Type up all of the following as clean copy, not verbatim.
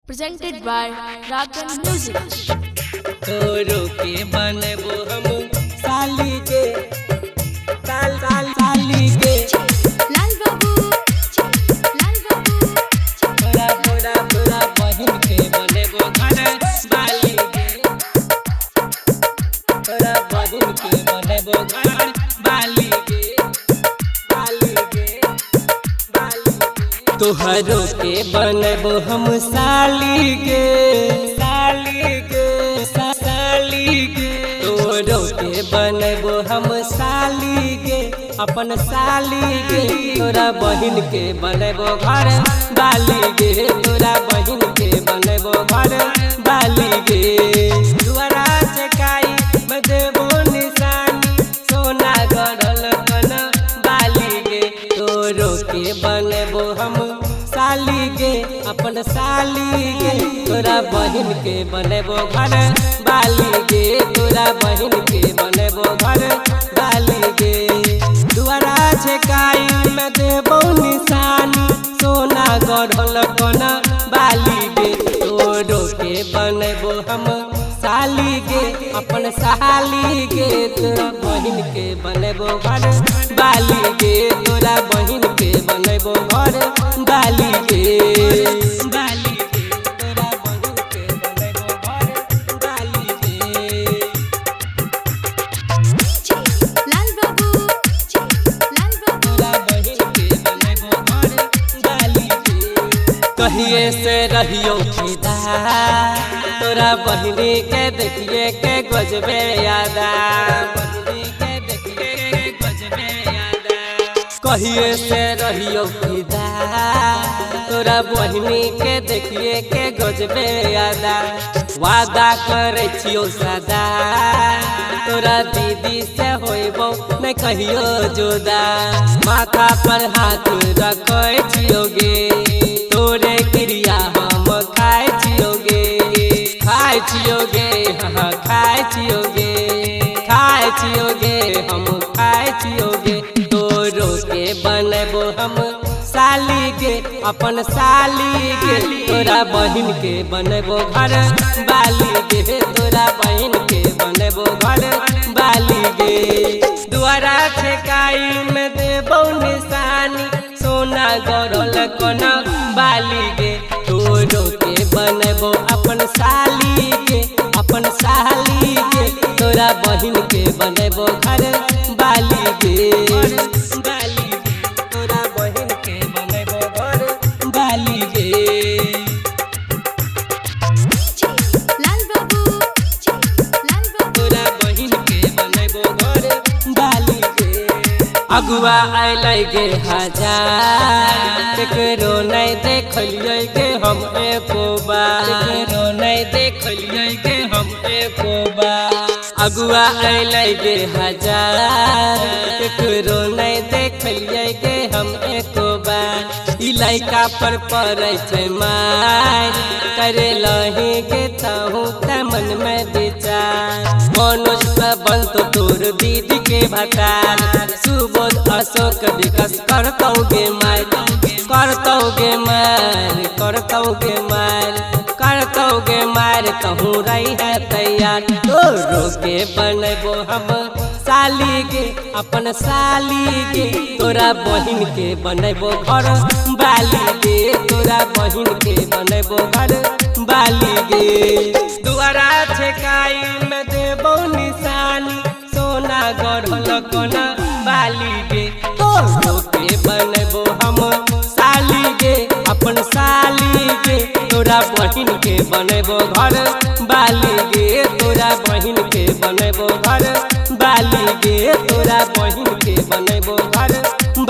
presented by Ragan Music. तोरो के बनबो हम साली के साली के लाल बाबू तोरा बहिन के बनबो घर बाली के तोरा बहिन के बनबो घर बाली के तोहरो के बनबो हम साली के तोरो के बनबो हम साली के अपन साली के तोरा बहिन के बनबो घर बाली के तोरा बहिन के बनबो घर बाली के दुआरा चकाई बदेबो निशानी सोना गढ़ल कन बाली के तोरो के बनबो हम साली के अपन साली के तोरा बहिन के बनबो घर बाली के तोरा बहिन के बनबो घर बाली के दुआरा छकाई में देबो निशानी सोना गढ़ल कोना बाली के तोरो के बनबो हम साली के अपन साली के तोरा बहिन के बनबो घर बाली के तोरा बहिन के बनबो घर बाली के तोरा बहिन के बनबो घर बाली के लाल बाबू तोरा बहिन के बनबो घर बाली के कहिए से रहियो फिदा तोरा बहिनी के देखिए के गजबे यादा कहिए से रहियो फिदा तोरा बहिनी के देखिए के गजबे यादा वादा करे छियो सदा तोरा दीदी से होइबो नहीं कहियो जुदा माथा पर हाथ रखे छियोगे तोरे क्रिया हम खाए छियोगे हाँ खाए छियोगे हम खाए छियोगे तोरो के बनबो हम साली के अपन साली के तोरा बहिन के बनबो घर बाली के तोरा बहिन के बनबो घर बाली के दुआरा छकाई में देबो निशानी सोना गढ़ल कोना बाली के तोरो के बनबो अपन साली के तोरा बहिन के बनबो घर बाली के तोरा बहिन के बनबो घर बाली के लाल बाबू तोरा बहिन के बनबो घर बाली के अगुआ अलै गे हजार केकरो नहीं देखलियै गे हम एको बार अगुआ अलै गे हजार केकरो नहीं देखलियै गे हम एको बार ई लइका पर पड़ै छै मार करे लही गे तहु त मन में विचार मनोज बन तो तोर दीदी के भटार सुबोध अशोक विकास करतौगे मार कहूँ रही है तैयार तोरो के बनबो हम साली के अपन साली के तोरा बहिन के बनबो घर बाली के तोरा बहिन के बनबो घर बाली के दुआरा छकाई में देबो निशानी सोना गढ़ल कोना बाली के तोरो के बनबो हम साली के अपन साली के तोरा बहिन के बनबो घर बाली के तोरा बहिन के बनबो घर बाली के तोरा बहिन के बनबो घर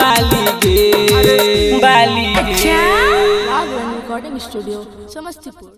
बाली के Ragan Recording Studio, Samastipur.